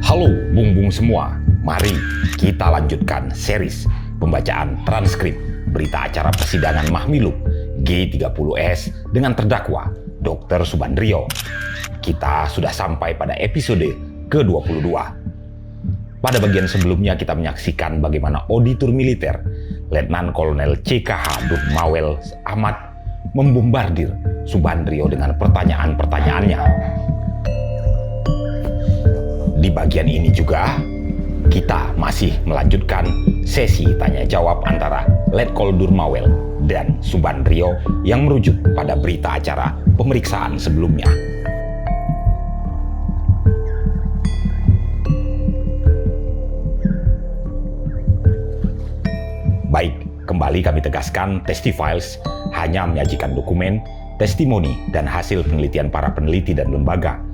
Halo bung-bung semua, mari kita lanjutkan series pembacaan transkrip berita acara persidangan Mahmilub G30S dengan terdakwa Dr. Subandrio. Kita sudah sampai pada episode ke-22. Pada bagian sebelumnya kita menyaksikan bagaimana auditor militer Letnan Kolonel CKH Durmawel Ahmad membombardir Subandrio dengan pertanyaan-pertanyaannya. Di bagian ini juga, kita masih melanjutkan sesi tanya-jawab antara Letkol Durmawel dan Subandrio yang merujuk pada berita acara pemeriksaan sebelumnya. Baik, kembali kami tegaskan, Testifiles hanya menyajikan dokumen, testimoni, dan hasil penelitian para peneliti dan lembaga.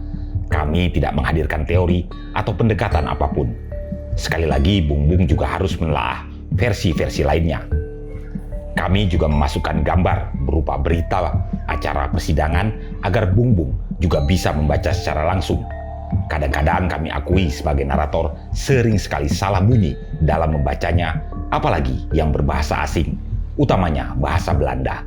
Kami tidak menghadirkan teori atau pendekatan apapun. Sekali lagi, Bung-Bung juga harus menelaah versi-versi lainnya. Kami juga memasukkan gambar berupa berita acara persidangan agar Bung-Bung juga bisa membaca secara langsung. Kadang-kadang kami akui sebagai narator sering sekali salah bunyi dalam membacanya, apalagi yang berbahasa asing, utamanya bahasa Belanda.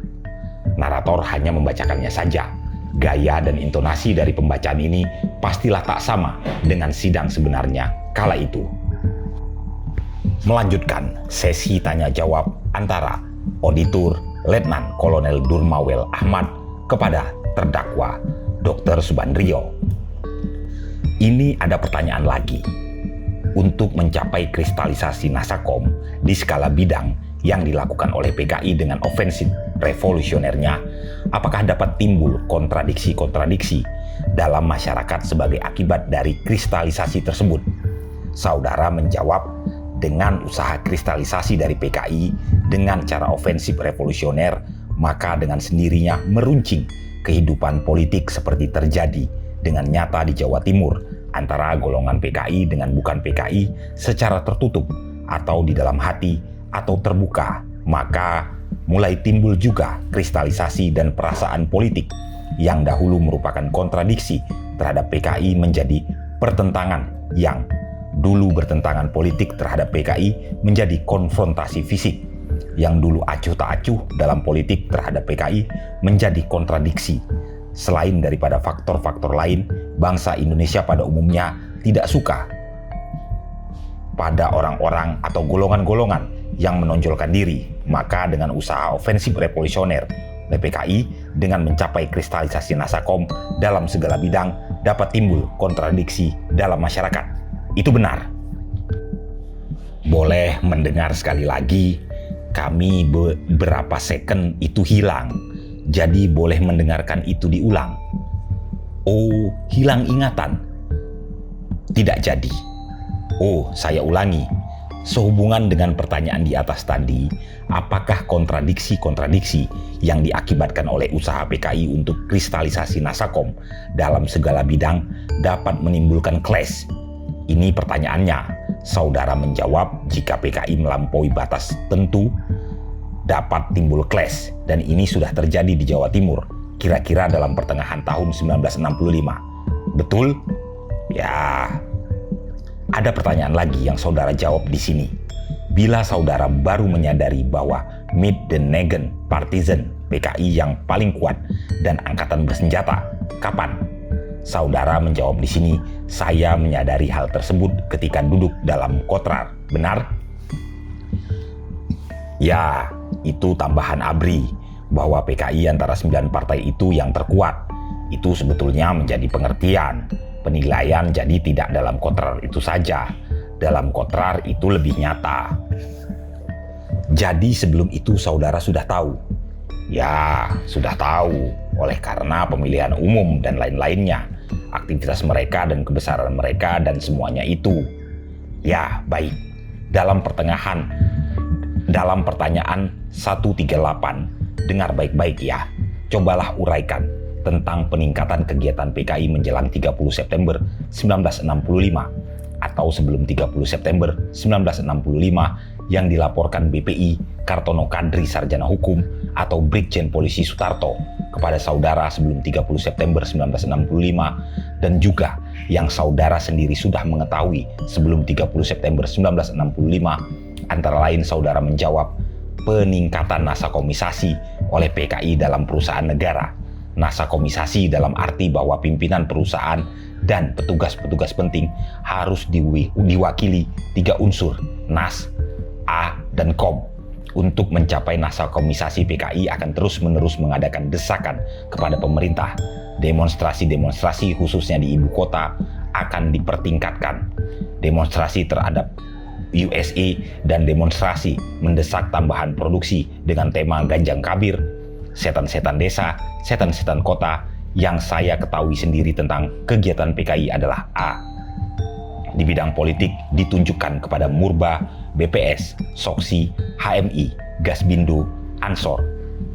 Narator hanya membacakannya saja. Gaya dan intonasi dari pembacaan ini pastilah tak sama dengan sidang sebenarnya kala itu. Melanjutkan sesi tanya-jawab antara auditor Letnan Kolonel Durmawel Ahmad kepada terdakwa Dr. Subandrio. Ini ada pertanyaan lagi. Untuk mencapai kristalisasi Nasakom di skala bidang yang dilakukan oleh PKI dengan ofensif revolusionernya, apakah dapat timbul kontradiksi-kontradiksi dalam masyarakat sebagai akibat dari kristalisasi tersebut? Saudara menjawab, dengan usaha kristalisasi dari PKI dengan cara ofensif revolusioner, maka dengan sendirinya meruncing kehidupan politik seperti terjadi dengan nyata di Jawa Timur antara golongan PKI dengan bukan PKI secara tertutup atau di dalam hati atau terbuka, maka mulai timbul juga kristalisasi dan perasaan politik yang dahulu merupakan kontradiksi terhadap PKI menjadi pertentangan, yang dulu bertentangan politik terhadap PKI menjadi konfrontasi fisik, yang dulu acuh tak acuh dalam politik terhadap PKI menjadi kontradiksi. Selain daripada faktor-faktor lain, bangsa Indonesia pada umumnya tidak suka pada orang-orang atau golongan-golongan yang menonjolkan diri, maka dengan usaha ofensif revolusioner PKI dengan mencapai kristalisasi Nasakom dalam segala bidang dapat timbul kontradiksi dalam masyarakat. Itu benar. Boleh mendengar sekali lagi, kami beberapa second itu hilang, jadi boleh mendengarkan itu diulang. Oh, hilang ingatan? Tidak jadi. Oh, saya ulangi. Sehubungan dengan pertanyaan di atas tadi, apakah kontradiksi-kontradiksi yang diakibatkan oleh usaha PKI untuk kristalisasi Nasakom dalam segala bidang dapat menimbulkan clash? Ini pertanyaannya. Saudara menjawab, jika PKI melampaui batas tentu dapat timbul clash, dan ini sudah terjadi di Jawa Timur kira-kira dalam pertengahan tahun 1965. Betul? Ya. Ada pertanyaan lagi yang saudara jawab di sini. Bila saudara baru menyadari bahwa Middenegen Partisan PKI yang paling kuat dan angkatan bersenjata, kapan? Saudara menjawab di sini, saya menyadari hal tersebut ketika duduk dalam Kontrar. Benar? Ya, itu tambahan ABRI bahwa PKI antara 9 partai itu yang terkuat. Itu sebetulnya menjadi pengertian. Penilaian jadi tidak dalam Kontrar itu saja. Dalam Kontrar itu lebih nyata. Jadi sebelum itu saudara sudah tahu? Ya, sudah tahu. Oleh karena pemilihan umum dan lain-lainnya. Aktivitas mereka dan kebesaran mereka dan semuanya itu. Ya, baik. Dalam pertanyaan 138, dengar baik-baik ya. Cobalah uraikan tentang peningkatan kegiatan PKI menjelang 30 September 1965 atau sebelum 30 September 1965 yang dilaporkan BPI Kartono Kadri Sarjana Hukum atau Brigjen Polisi Sutarto kepada saudara sebelum 30 September 1965, dan juga yang saudara sendiri sudah mengetahui sebelum 30 September 1965? Antara lain saudara menjawab, peningkatan nasakomisasi oleh PKI dalam perusahaan negara. Nasakomisasi dalam arti bahwa pimpinan perusahaan dan petugas-petugas penting harus diwakili 3 unsur, NAS, A, dan KOM. Untuk mencapai nasakomisasi, PKI akan terus-menerus mengadakan desakan kepada pemerintah. Demonstrasi-demonstrasi khususnya di ibu kota akan dipertingkatkan. Demonstrasi terhadap USA dan demonstrasi mendesak tambahan produksi dengan tema Ganjang Kabir, setan-setan desa, setan-setan kota. Yang saya ketahui sendiri tentang kegiatan PKI adalah A. Di bidang politik ditunjukkan kepada Murba, BPS, Soksi, HMI, Gasbindo, Ansor.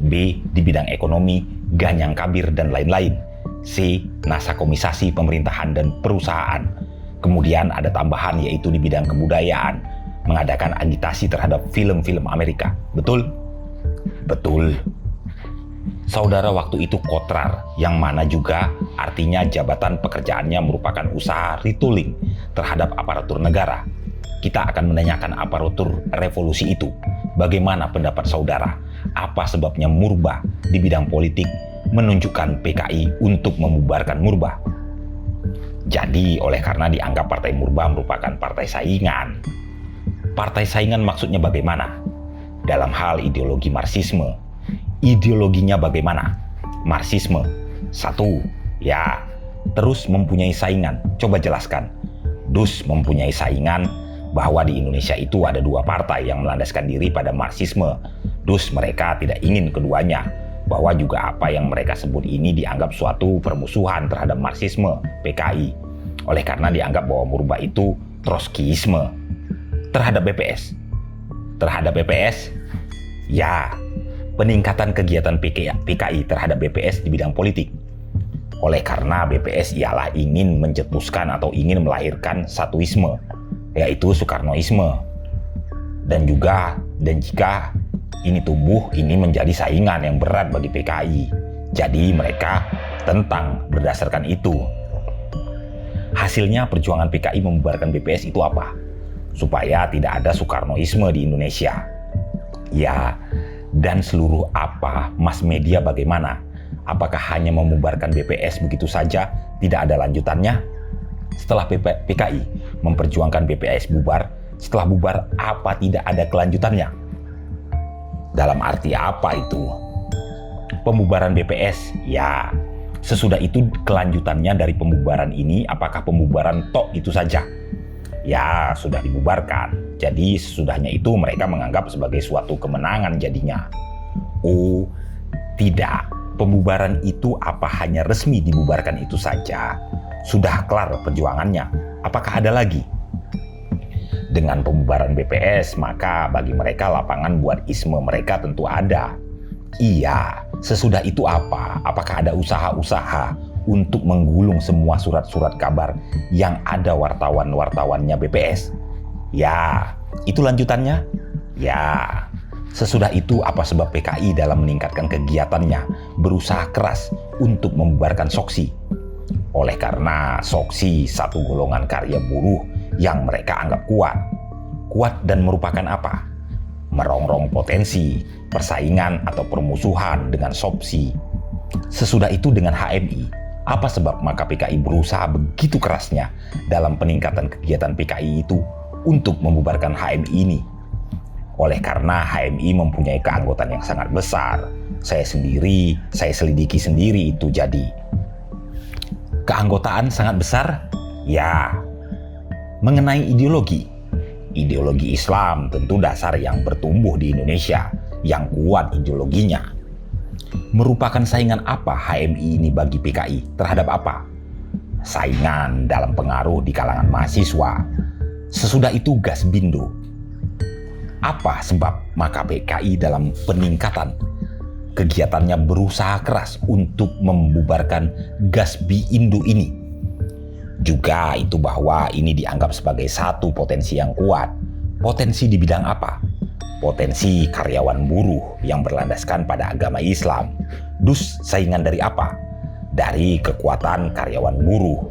B. Di bidang ekonomi, Ganyang Kabir dan lain-lain. C. Nasakomisasi pemerintahan dan perusahaan. Kemudian ada tambahan yaitu di bidang kebudayaan, mengadakan agitasi terhadap film-film Amerika. Betul? Betul. Saudara waktu itu kotrar, yang mana juga artinya jabatan pekerjaannya merupakan usaha retooling terhadap aparatur negara. Kita akan menanyakan aparatur revolusi itu. Bagaimana pendapat saudara? Apa sebabnya Murba di bidang politik menunjukkan PKI untuk membubarkan Murba? Jadi oleh karena dianggap Partai Murba merupakan partai saingan. Partai saingan maksudnya bagaimana? Dalam hal ideologi Marxisme. Ideologinya bagaimana? Marxisme. 1. Ya, terus mempunyai saingan. Coba jelaskan. Dus mempunyai saingan bahwa di Indonesia itu ada 2 partai yang melandaskan diri pada Marxisme. Dus mereka tidak ingin keduanya. Bahwa juga apa yang mereka sebut ini dianggap suatu permusuhan terhadap Marxisme, PKI. Oleh karena dianggap bahwa Murba itu Trotskyisme. Terhadap BPS. Terhadap BPS? Ya, peningkatan kegiatan PKI terhadap BPS di bidang politik. Oleh karena BPS ialah ingin mencetuskan atau ingin melahirkan satuisme, yaitu Soekarnoisme. Dan jika ini tumbuh, ini menjadi saingan yang berat bagi PKI. Jadi mereka tentang berdasarkan itu. Hasilnya perjuangan PKI membubarkan BPS itu apa? Supaya tidak ada Soekarnoisme di Indonesia. Ya, dan seluruh apa mass media bagaimana? Apakah hanya membubarkan BPS begitu saja, tidak ada lanjutannya? Setelah PKI memperjuangkan BPS bubar, setelah bubar apa tidak ada kelanjutannya? Dalam arti apa itu? Pembubaran BPS, ya. Sesudah itu kelanjutannya dari pembubaran ini, apakah pembubaran tok itu saja? Ya, sudah dibubarkan. Jadi sesudahnya itu mereka menganggap sebagai suatu kemenangan jadinya. Oh, tidak. Pembubaran itu apa hanya resmi dibubarkan itu saja? Sudah kelar perjuangannya. Apakah ada lagi? Dengan pembubaran BPS, maka bagi mereka lapangan buat isme mereka tentu ada. Iya, sesudah itu apa? Apakah ada usaha-usaha untuk menggulung semua surat-surat kabar yang ada wartawan-wartawannya BPS? Ya, itu lanjutannya? Ya. Sesudah itu apa sebab PKI dalam meningkatkan kegiatannya berusaha keras untuk membubarkan Soksi? Oleh karena Soksi satu golongan karya buruh yang mereka anggap kuat. Kuat dan merupakan apa? Merongrong potensi, persaingan atau permusuhan dengan Soksi. Sesudah itu dengan HMI. Apa sebab maka PKI berusaha begitu kerasnya dalam peningkatan kegiatan PKI itu untuk membubarkan HMI ini? Oleh karena HMI mempunyai keanggotaan yang sangat besar. Saya selidiki sendiri itu jadi. Keanggotaan sangat besar? Ya. Mengenai ideologi. Ideologi Islam tentu dasar yang bertumbuh di Indonesia, yang kuat ideologinya. Merupakan saingan apa HMI ini bagi PKI? Terhadap apa? Saingan dalam pengaruh di kalangan mahasiswa. Sesudah itu Gasbindo. Apa sebab maka PKI dalam peningkatan kegiatannya berusaha keras untuk membubarkan Gasbindo ini? Juga itu bahwa ini dianggap sebagai satu potensi yang kuat. Potensi di bidang apa? Potensi karyawan buruh yang berlandaskan pada agama Islam. Dus saingan dari apa? Dari kekuatan karyawan buruh.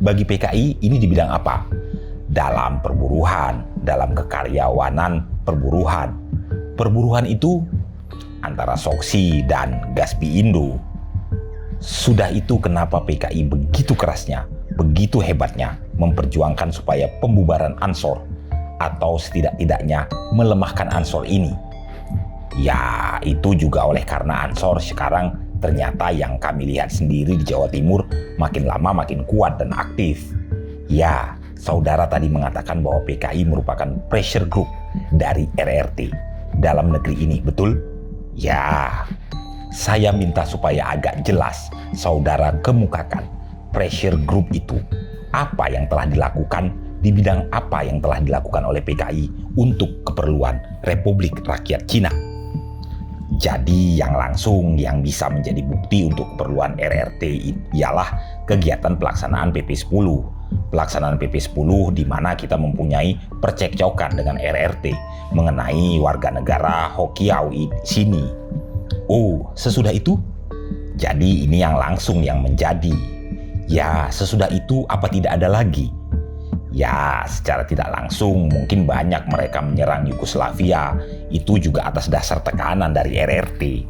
Bagi PKI ini di bidang apa? Dalam perburuan, dalam kekaryawanan perburuan. Perburuan itu antara Soksi dan Gaspi Indo. Sudah itu kenapa PKI begitu kerasnya, begitu hebatnya memperjuangkan supaya pembubaran Ansor atau setidak-tidaknya melemahkan Ansor ini. Ya, itu juga oleh karena Ansor sekarang ternyata yang kami lihat sendiri di Jawa Timur makin lama makin kuat dan aktif. Ya, saudara tadi mengatakan bahwa PKI merupakan pressure group dari RRT dalam negeri ini, betul? Ya, saya minta supaya agak jelas saudara kemukakan pressure group itu. Apa yang telah dilakukan, di bidang apa yang telah dilakukan oleh PKI untuk keperluan Republik Rakyat Cina. Jadi yang langsung yang bisa menjadi bukti untuk keperluan RRT ialah kegiatan pelaksanaan PP10. Pelaksanaan PP10 di mana kita mempunyai percekcokan dengan RRT mengenai warga negara Hokiau di sini. Oh, sesudah itu? Jadi ini yang langsung yang menjadi. Ya, sesudah itu apa tidak ada lagi? Ya, secara tidak langsung mungkin banyak mereka menyerang Yugoslavia, itu juga atas dasar tekanan dari RRT.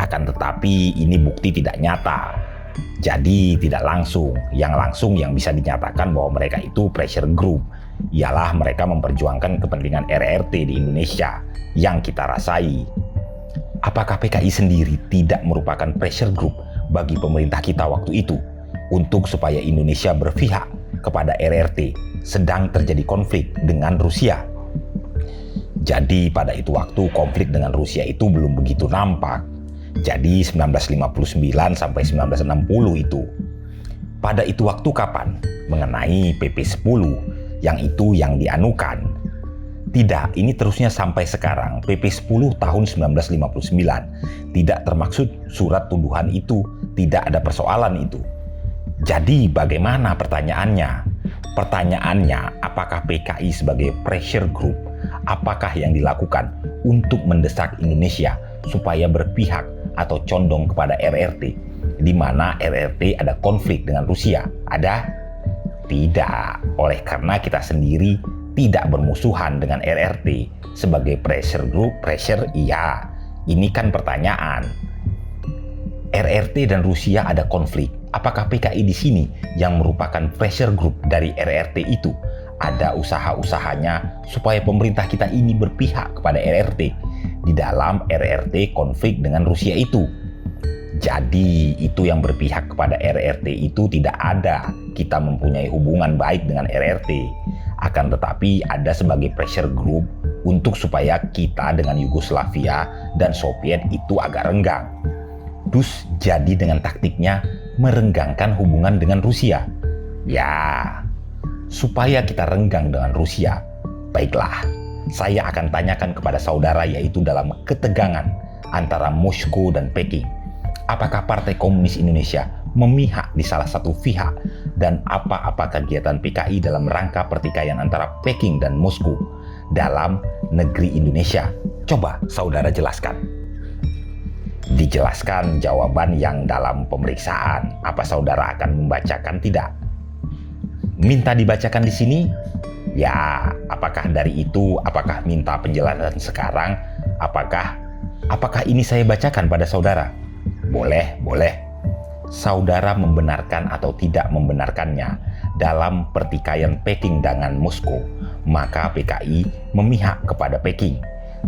Akan tetapi ini bukti tidak nyata. Jadi tidak langsung, yang bisa dinyatakan bahwa mereka itu pressure group, ialah mereka memperjuangkan kepentingan RRT di Indonesia yang kita rasai. Apakah PKI sendiri tidak merupakan pressure group bagi pemerintah kita waktu itu untuk supaya Indonesia berpihak kepada RRT sedang terjadi konflik dengan Rusia? Jadi pada itu waktu konflik dengan Rusia itu belum begitu nampak. Jadi 1959 sampai 1960 itu. Pada itu waktu kapan? Mengenai PP10 yang itu yang dianukan. Tidak, ini terusnya sampai sekarang. PP10 tahun 1959. Tidak termaksud surat tuduhan itu, tidak ada persoalan itu. Jadi bagaimana pertanyaannya? Pertanyaannya, apakah PKI sebagai pressure group, apakah yang dilakukan untuk mendesak Indonesia supaya berpihak atau condong kepada RRT, di mana RRT ada konflik dengan Rusia? Ada? Tidak, oleh karena kita sendiri tidak bermusuhan dengan RRT sebagai pressure group. Pressure, iya. Ini kan pertanyaan. RRT dan Rusia ada konflik. Apakah PKI di sini yang merupakan pressure group dari RRT itu? Ada usaha-usahanya supaya pemerintah kita ini berpihak kepada RRT di dalam RRT konflik dengan Rusia itu. Jadi itu yang berpihak kepada RRT itu tidak ada. Kita mempunyai hubungan baik dengan RRT. Akan tetapi ada sebagai pressure group untuk supaya kita dengan Yugoslavia dan Soviet itu agak renggang. Dus jadi dengan taktiknya merenggangkan hubungan dengan Rusia. Ya, supaya kita renggang dengan Rusia. Baiklah, saya akan tanyakan kepada saudara yaitu dalam ketegangan antara Moskow dan Peking. Apakah Partai Komunis Indonesia memihak di salah satu pihak dan apa-apa kegiatan PKI dalam rangka pertikaian antara Peking dan Moskow dalam negeri Indonesia? Coba saudara jelaskan. Dijelaskan jawaban yang dalam pemeriksaan. Apa saudara akan membacakan tidak? Minta dibacakan di sini? Ya, apakah dari itu? Apakah minta penjelasan sekarang? Apakah ini saya bacakan pada saudara? Boleh, boleh. Saudara membenarkan atau tidak membenarkannya dalam pertikaian Peking dengan Moskow, maka PKI memihak kepada Peking.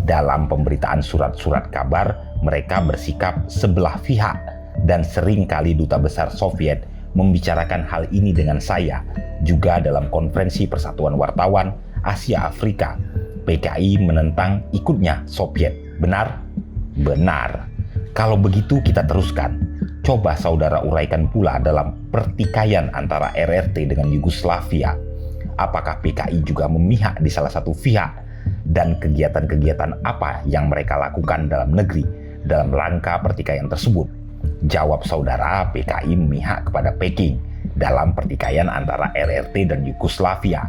Dalam pemberitaan surat-surat kabar, mereka bersikap sebelah pihak dan seringkali Duta Besar Soviet membicarakan hal ini dengan saya. Juga dalam konferensi Persatuan Wartawan Asia Afrika, PKI menentang ikutnya Soviet. Benar? Benar. Kalau begitu kita teruskan. Coba saudara uraikan pula dalam pertikaian antara RRT dengan Yugoslavia. Apakah PKI juga memihak di salah satu pihak? Dan kegiatan-kegiatan apa yang mereka lakukan dalam negeri dalam rangka pertikaian tersebut? Jawab saudara, PKI memihak kepada Peking dalam pertikaian antara RRT dan Yugoslavia.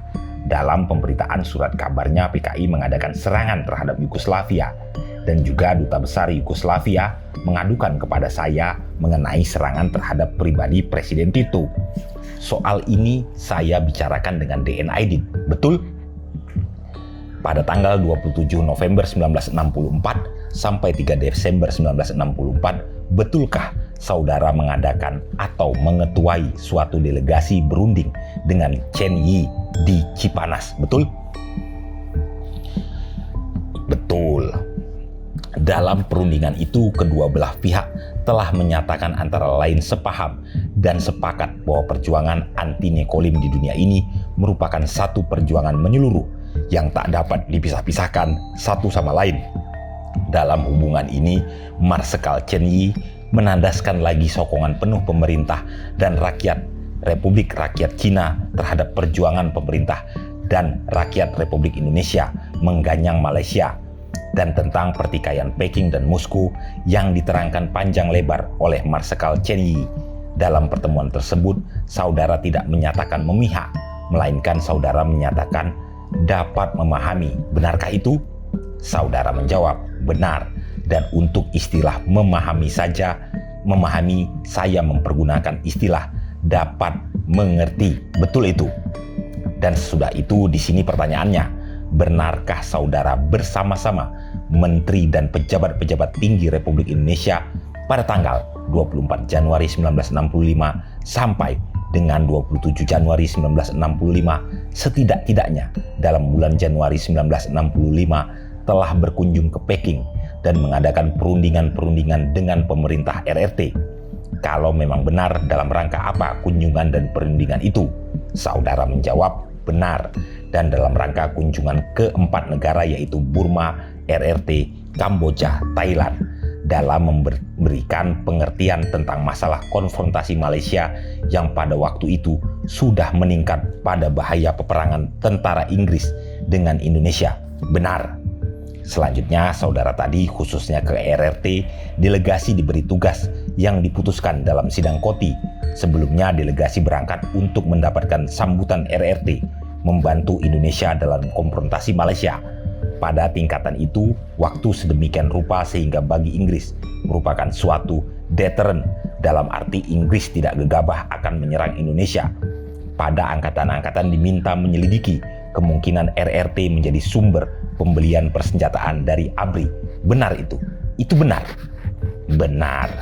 Dalam pemberitaan surat kabarnya, PKI mengadakan serangan terhadap Yugoslavia dan juga Duta Besar Yugoslavia mengadukan kepada saya mengenai serangan terhadap pribadi Presiden Tito. Soal ini saya bicarakan dengan DNID, betul? Pada tanggal 27 November 1964 sampai 3 Desember 1964, betulkah saudara mengadakan atau mengetuai suatu delegasi berunding dengan Chen Yi di Cipanas, betul? Betul. Dalam perundingan itu, kedua belah pihak telah menyatakan antara lain sepaham dan sepakat bahwa perjuangan anti-Nekolim di dunia ini merupakan satu perjuangan menyeluruh yang tak dapat dipisah-pisahkan satu sama lain. Dalam hubungan ini, Marsekal Chen Yi menandaskan lagi sokongan penuh pemerintah dan rakyat Republik Rakyat Cina terhadap perjuangan pemerintah dan rakyat Republik Indonesia mengganyang Malaysia, dan tentang pertikaian Peking dan Moskow yang diterangkan panjang lebar oleh Marsekal Chen Yi. Dalam pertemuan tersebut, saudara tidak menyatakan memihak, melainkan saudara menyatakan dapat memahami. Benarkah itu? Saudara menjawab, benar. Dan untuk istilah memahami saja, memahami, saya mempergunakan istilah dapat mengerti. Betul itu. Dan sesudah itu, di sini pertanyaannya, benarkah saudara bersama-sama menteri dan pejabat-pejabat tinggi Republik Indonesia pada tanggal 24 Januari 1965 sampai dengan 27 Januari 1965, setidak-tidaknya dalam bulan Januari 1965 telah berkunjung ke Peking dan mengadakan perundingan-perundingan dengan pemerintah RRT? Kalau memang benar, dalam rangka apa kunjungan dan perundingan itu? Saudara menjawab, benar, dan dalam rangka kunjungan ke 4 negara, yaitu Burma, RRT, Kamboja, Thailand, dalam memberikan pengertian tentang masalah konfrontasi Malaysia yang pada waktu itu sudah meningkat pada bahaya peperangan tentara Inggris dengan Indonesia. Benar. Selanjutnya, saudara tadi khususnya ke RRT, delegasi diberi tugas yang diputuskan dalam sidang KOTI. Sebelumnya, delegasi berangkat untuk mendapatkan sambutan RRT, membantu Indonesia dalam konfrontasi Malaysia. Pada tingkatan itu, waktu sedemikian rupa sehingga bagi Inggris merupakan suatu deterrent, dalam arti Inggris tidak gegabah akan menyerang Indonesia. Pada angkatan-angkatan diminta menyelidiki kemungkinan RRT menjadi sumber pembelian persenjataan dari ABRI. Benar itu? Itu benar? Benar.